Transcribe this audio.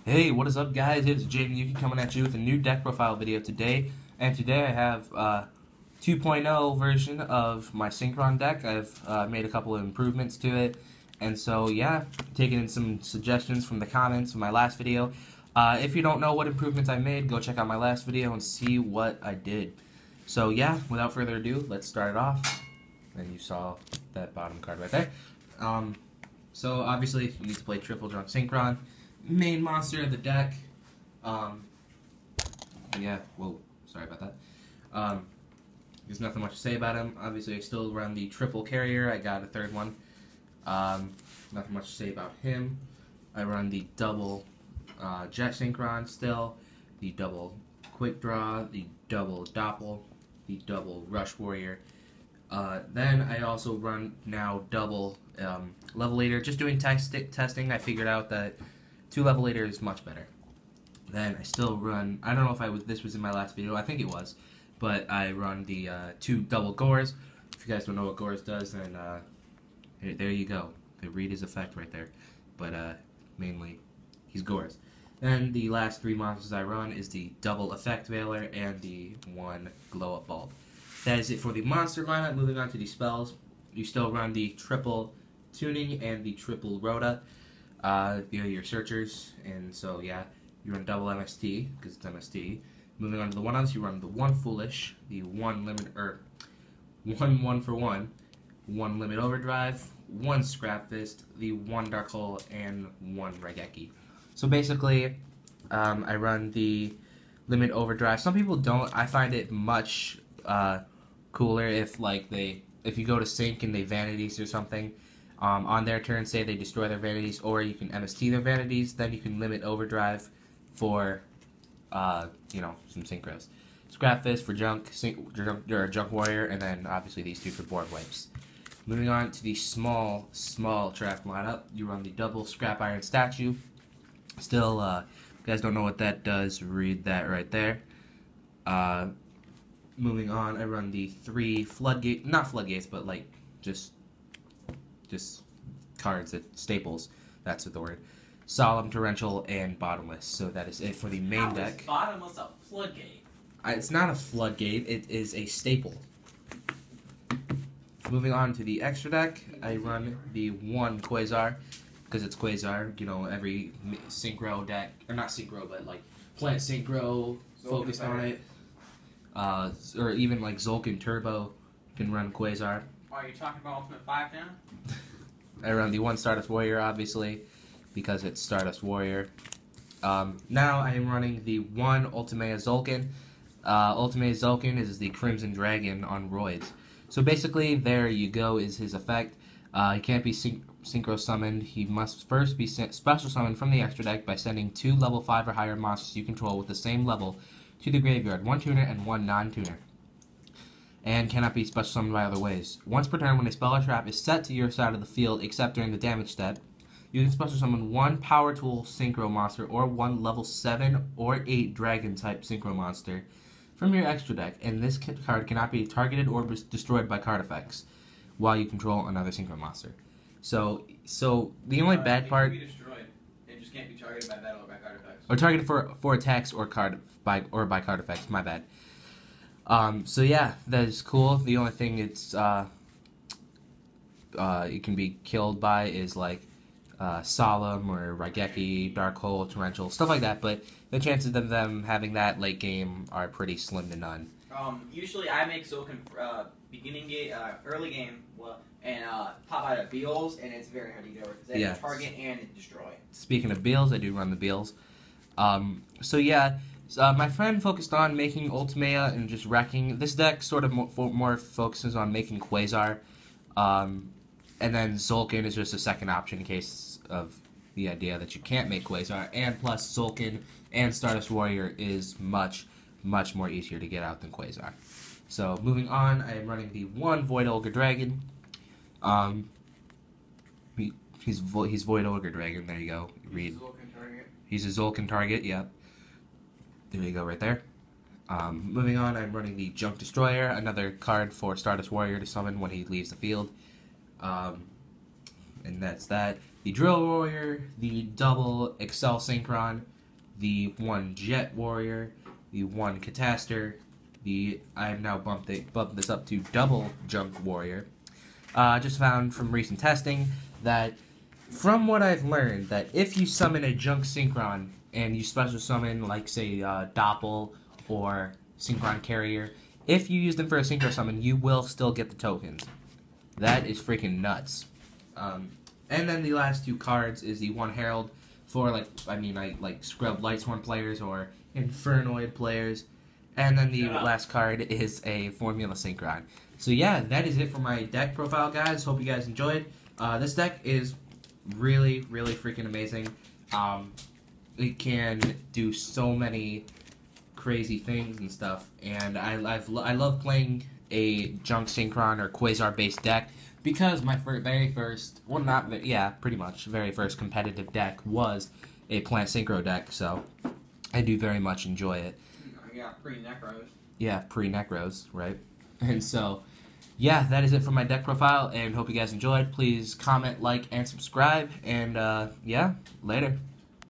Hey, what is up, guys? It's Jaden Yuki coming at you with a new deck profile video today. And today I have 2.0 version of my Synchron deck. I've made a couple of improvements to it. And so, yeah, taking in some suggestions from the comments of my last video. If you don't know what improvements I made, go check out my last video and see what I did. So, yeah, without further ado, let's start it off. And you saw that bottom card right there. So, obviously, you need to play Triple Drunk Synchron. Main monster of the deck. Yeah, whoa, sorry about that. There's nothing much to say about him. Obviously, I still run the triple carrier. I got a third one. Nothing much to say about him. I run the double jet synchron still, the double quick draw, the double doppel, the double rush warrior. Then I also run now double levelator. Just doing testing, I figured out that 2 levelator is much better. Then I still run, I don't know if this was in my last video, I think it was, but I run the 2 double gores. If you guys don't know what gores does, then there you go. You read his effect right there. But mainly, he's gores. Then the last 3 monsters I run is the double effect veiler and the 1 glow up bulb. That is it for the monster lineup. Moving on to the spells, you still run the triple tuning and the triple rota. Your searchers, and so yeah, you run double MST because it's MST. Moving on to the one-ons, you run the 1 foolish, the 1 limit, or 1 for 1, 1 limit overdrive, 1 scrap fist, the 1 dark hole, and 1 Raigeki. So basically, I run the limit overdrive. Some people don't. I find it much cooler if if you go to sync and they vanities or something. On their turn, say they destroy their vanities, or you can MST their vanities, then you can limit overdrive for, some synchros. Scrap Fist for junk warrior, and then obviously these 2 for board wipes. Moving on to the small trap lineup, you run the double scrap iron statue. Still, if you guys don't know what that does, read that right there. Moving on, I run the 3 not floodgates, but just cards, staples, that's the word. Solemn, Torrential, and Bottomless. So that is it for the main deck. Is Bottomless a floodgate? It's not a floodgate, it is a staple. Moving on to the extra deck, I run the 1 Quasar, because it's Quasar, every synchro deck, or not synchro, but Plant Synchro focused on it. Or even Zulkin Turbo can run Quasar. Are you talking about Ultimate 5 now? I run the 1 Stardust Warrior, obviously, because it's Stardust Warrior. Now I am running the 1 Ultimate Zulkin. Ultimate Zulkin is the Crimson Dragon on roids. So basically, there you go is his effect. He can't be synchro summoned. He must first be special summoned from the extra deck by sending 2 level 5 or higher monsters you control with the same level to the graveyard, 1 tuner and 1 non-tuner, and cannot be special summoned by other ways. Once per turn, when a spell or trap is set to your side of the field, except during the damage step, you can special summon 1 Power Tool Synchro monster or 1 level 7 or 8 Dragon type Synchro monster from your extra deck, and this card cannot be targeted or destroyed by card effects while you control another Synchro monster. So the only bad part... It can be destroyed. It just can't be targeted by battle or by card effects. Or targeted for attacks or by card effects, my bad. So yeah, that is cool. The only thing it can be killed by is Solemn or Raigeki, Dark Hole, Torrential, stuff like that, but the chances of them having that late game are pretty slim to none. Usually I make Zulkin beginning game, early game, and pop out of Beals, and it's very hard to get over because they have to target and destroy. Speaking of Beals, I do run the Beals. So yeah. My friend focused on making Ultimea and just wrecking. This deck sort of more focuses on making Quasar, and then Zulkin is just a second option in case of the idea that you can't make Quasar, and plus Zulkin and Stardust Warrior is much more easier to get out than Quasar. So moving on, I am running the 1 Void Ogre Dragon. He's Void Ogre Dragon, there you go, read. He's a Zulkin target, yep. There you go, right there. Moving on, I'm running the Junk Destroyer, another card for Stardust Warrior to summon when he leaves the field. And that's that. the Drill Warrior, the double Excel Synchron, the 1 Jet Warrior, the 1 Cataster, I've now bumped this up to double Junk Warrior. Just found from recent testing that, from what I've learned, that if you summon a Junk Synchron and you special summon, like, say, Doppel or Synchron Carrier, if you use them for a Synchro summon, you will still get the tokens. That is freaking nuts. And then the last 2 cards is the 1 Herald for, like Scrub Lightsworn players or Infernoid players. And then the last card is a Formula Synchron. So yeah, that is it for my deck profile, guys. Hope you guys enjoyed. This deck is really, really freaking amazing. It can do so many crazy things and stuff, and I love playing a Junk Synchron or Quasar based deck because my very first competitive deck was a Plant Synchro deck, so I do very much enjoy it. Yeah, pre-Necros. Yeah, pre-Necros, right? And so, yeah, that is it for my deck profile, and hope you guys enjoyed. Please comment, like, and subscribe, and yeah, later.